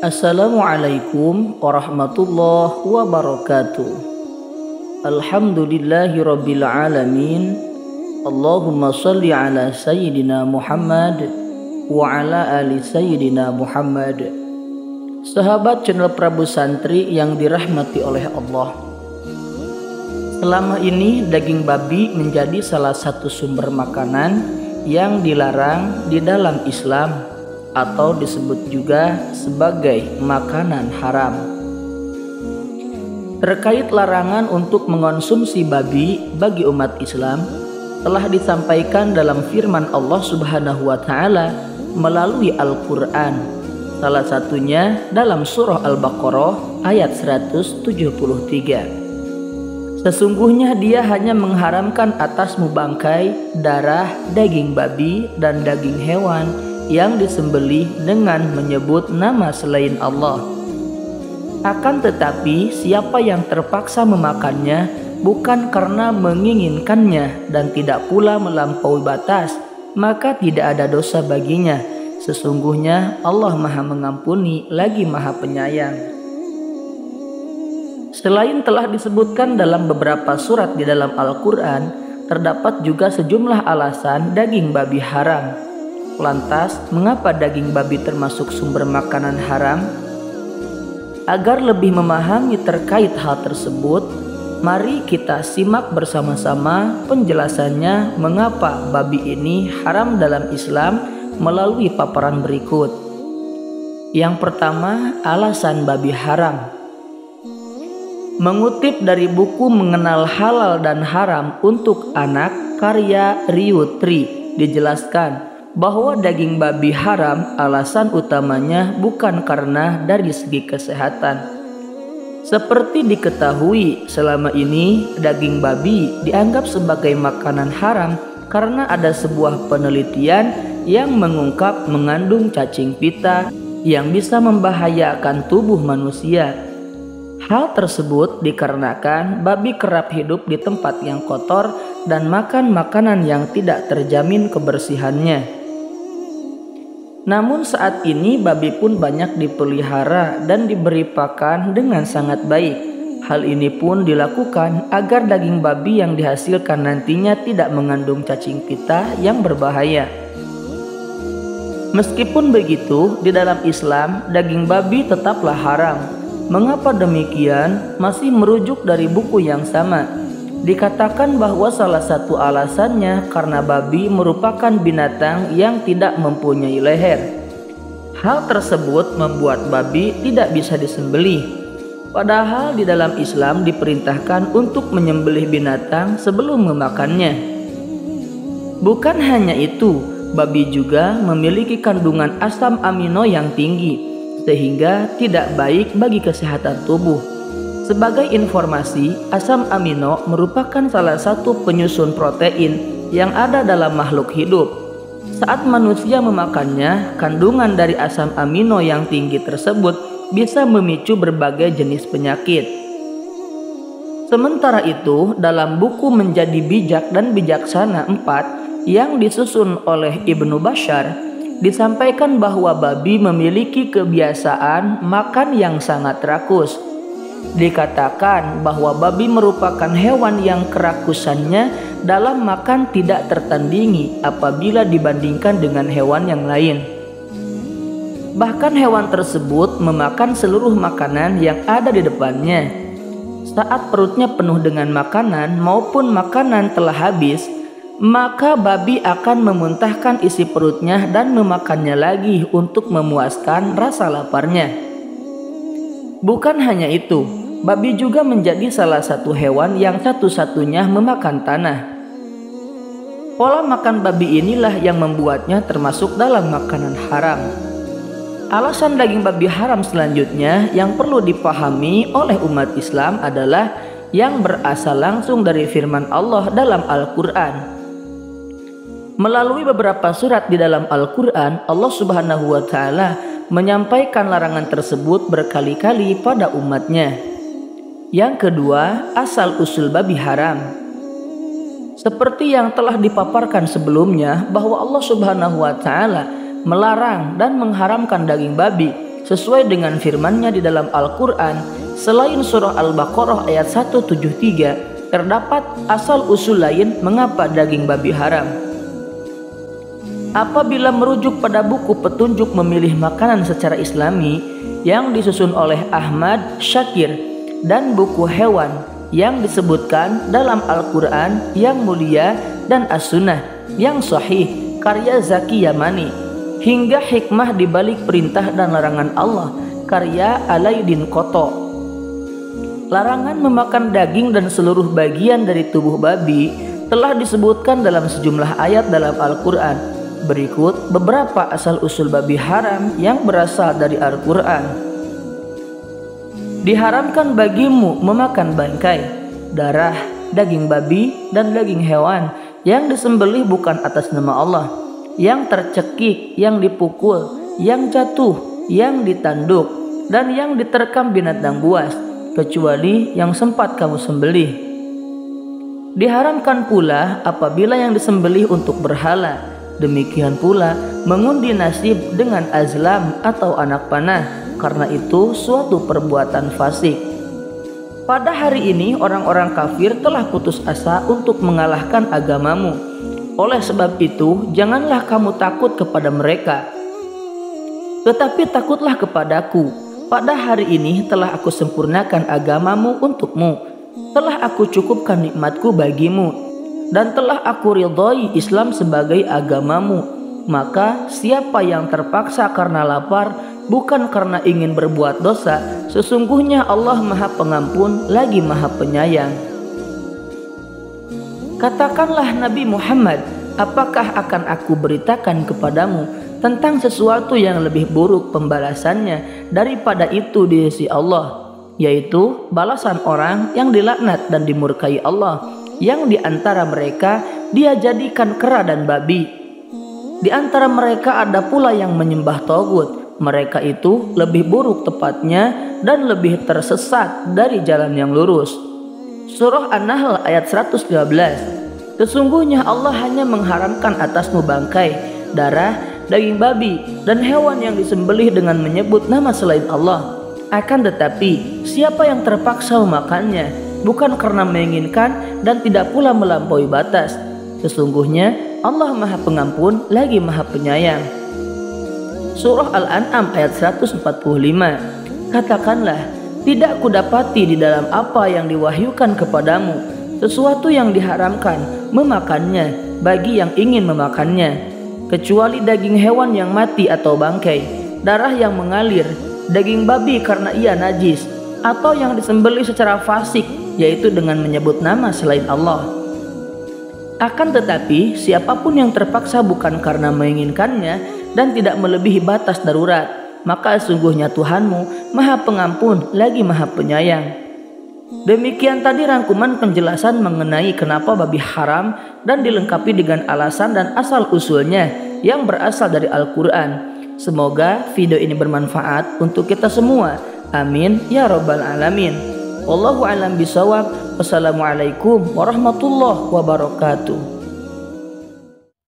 Assalamualaikum warahmatullahi wabarakatuh. Alhamdulillahi rabbil alamin. Allahumma salli ala sayyidina Muhammad wa ala ali sayyidina Muhammad. Sahabat channel Prabu Santri yang dirahmati oleh Allah, selama ini daging babi menjadi salah satu sumber makanan yang dilarang di dalam Islam, atau disebut juga sebagai makanan haram. Terkait larangan untuk mengonsumsi babi bagi umat Islam telah disampaikan dalam firman Allah Subhanahu wa taala melalui Al-Qur'an, salah satunya dalam surah Al-Baqarah ayat 173. Sesungguhnya Dia hanya mengharamkan atasmu bangkai, darah, daging babi dan daging hewan yang disembelih dengan menyebut nama selain Allah. Akan tetapi siapa yang terpaksa memakannya bukan karena menginginkannya dan tidak pula melampaui batas, maka tidak ada dosa baginya. Sesungguhnya Allah Maha Mengampuni lagi Maha Penyayang. Selain telah disebutkan dalam beberapa surat di dalam Al-Quran, terdapat juga sejumlah alasan daging babi haram. Lantas, mengapa daging babi termasuk sumber makanan haram? Agar lebih memahami terkait hal tersebut, mari kita simak bersama-sama penjelasannya mengapa babi ini haram dalam Islam melalui paparan berikut. Yang pertama, alasan babi haram. Mengutip dari buku Mengenal Halal dan Haram untuk Anak karya Ryu Tri, dijelaskan bahwa daging babi haram alasan utamanya bukan karena dari segi kesehatan. Seperti diketahui, selama ini daging babi dianggap sebagai makanan haram karena ada sebuah penelitian yang mengungkap mengandung cacing pita yang bisa membahayakan tubuh manusia. Hal tersebut dikarenakan babi kerap hidup di tempat yang kotor dan makan makanan yang tidak terjamin kebersihannya. Namun saat ini babi pun banyak dipelihara dan diberi pakan dengan sangat baik. Hal ini pun dilakukan agar daging babi yang dihasilkan nantinya tidak mengandung cacing pita yang berbahaya. Meskipun begitu, di dalam Islam daging babi tetaplah haram. Mengapa demikian? Masih merujuk dari buku yang sama. Dikatakan bahwa salah satu alasannya karena babi merupakan binatang yang tidak mempunyai leher. Hal tersebut membuat babi tidak bisa disembelih. Padahal di dalam Islam diperintahkan untuk menyembelih binatang sebelum memakannya. Bukan hanya itu, babi juga memiliki kandungan asam amino yang tinggi, sehingga tidak baik bagi kesehatan tubuh. Sebagai informasi, asam amino merupakan salah satu penyusun protein yang ada dalam makhluk hidup. Saat manusia memakannya, kandungan dari asam amino yang tinggi tersebut bisa memicu berbagai jenis penyakit. Sementara itu, dalam buku Menjadi Bijak dan Bijaksana 4 yang disusun oleh Ibnu Bashar, disampaikan bahwa babi memiliki kebiasaan makan yang sangat rakus. Dikatakan bahwa babi merupakan hewan yang kerakusannya dalam makan tidak tertandingi apabila dibandingkan dengan hewan yang lain. Bahkan hewan tersebut memakan seluruh makanan yang ada di depannya. Saat perutnya penuh dengan makanan maupun makanan telah habis, maka babi akan memuntahkan isi perutnya dan memakannya lagi untuk memuaskan rasa laparnya. Bukan hanya itu, babi juga menjadi salah satu hewan yang satu-satunya memakan tanah. Pola makan babi inilah yang membuatnya termasuk dalam makanan haram. Alasan daging babi haram selanjutnya yang perlu dipahami oleh umat Islam adalah yang berasal langsung dari firman Allah dalam Al-Quran. Melalui beberapa surat di dalam Al-Quran, Allah Subhanahu wa Ta'ala menyampaikan larangan tersebut berkali-kali pada umatnya. Yang kedua, asal usul babi haram. Seperti yang telah dipaparkan sebelumnya bahwa Allah Subhanahu wa Ta'ala melarang dan mengharamkan daging babi sesuai dengan firman-Nya di dalam Al-Quran. Selain surah Al-Baqarah ayat 173, terdapat asal-usul lain mengapa daging babi haram. Apabila merujuk pada buku petunjuk memilih makanan secara Islami yang disusun oleh Ahmad Syakir dan buku hewan yang disebutkan dalam Al-Quran yang mulia dan As-Sunnah yang sahih karya Zaki Yamani, hingga hikmah di balik perintah dan larangan Allah karya Alaiddin Koto. Larangan memakan daging dan seluruh bagian dari tubuh babi telah disebutkan dalam sejumlah ayat dalam Al-Quran. Berikut beberapa asal-usul babi haram yang berasal dari Al-Quran. Diharamkan bagimu memakan bangkai, darah, daging babi, dan daging hewan yang disembelih bukan atas nama Allah, yang tercekik, yang dipukul, yang jatuh, yang ditanduk, dan yang diterkam binatang buas, kecuali yang sempat kamu sembelih. Diharamkan pula apabila yang disembelih untuk berhala. Demikian pula mengundi nasib dengan azlam atau anak panah, karena itu suatu perbuatan fasik. Pada hari ini orang-orang kafir telah putus asa untuk mengalahkan agamamu. Oleh sebab itu janganlah kamu takut kepada mereka, tetapi takutlah kepadaku. Pada hari ini telah aku sempurnakan agamamu untukmu, telah aku cukupkan nikmatku bagimu, dan telah aku ridhoi Islam sebagai agamamu. Maka siapa yang terpaksa karena lapar, bukan karena ingin berbuat dosa, sesungguhnya Allah Maha Pengampun lagi Maha Penyayang. Katakanlah Nabi Muhammad, apakah akan aku beritakan kepadamu tentang sesuatu yang lebih buruk pembalasannya daripada itu di sisi Allah, yaitu balasan orang yang dilaknat dan dimurkai Allah, yang di antara mereka dia jadikan kera dan babi. Di antara mereka ada pula yang menyembah tagut. Mereka itu lebih buruk tepatnya dan lebih tersesat dari jalan yang lurus. Surah An-Nahl ayat 113. Sesungguhnya Allah hanya mengharamkan atasmu bangkai, darah, daging babi, dan hewan yang disembelih dengan menyebut nama selain Allah. Akan tetapi siapa yang terpaksa memakannya, bukan karena menginginkan dan tidak pula melampaui batas, sesungguhnya Allah Maha Pengampun lagi Maha Penyayang. Surah Al-An'am ayat 145. Katakanlah, tidak kudapati di dalam apa yang diwahyukan kepadamu sesuatu yang diharamkan memakannya bagi yang ingin memakannya, kecuali daging hewan yang mati atau bangkai, darah yang mengalir, daging babi karena ia najis, atau yang disembelih secara fasik, yaitu dengan menyebut nama selain Allah. Akan tetapi siapapun yang terpaksa bukan karena menginginkannya dan tidak melebihi batas darurat, maka sungguhnya Tuhanmu Maha Pengampun lagi Maha Penyayang. Demikian tadi rangkuman penjelasan mengenai kenapa babi haram dan dilengkapi dengan alasan dan asal usulnya yang berasal dari Al-Quran. Semoga video ini bermanfaat untuk kita semua. Amin ya rabbal alamin. Wallahu a'lam bishawab. Wassalamualaikum warahmatullahi wabarakatuh.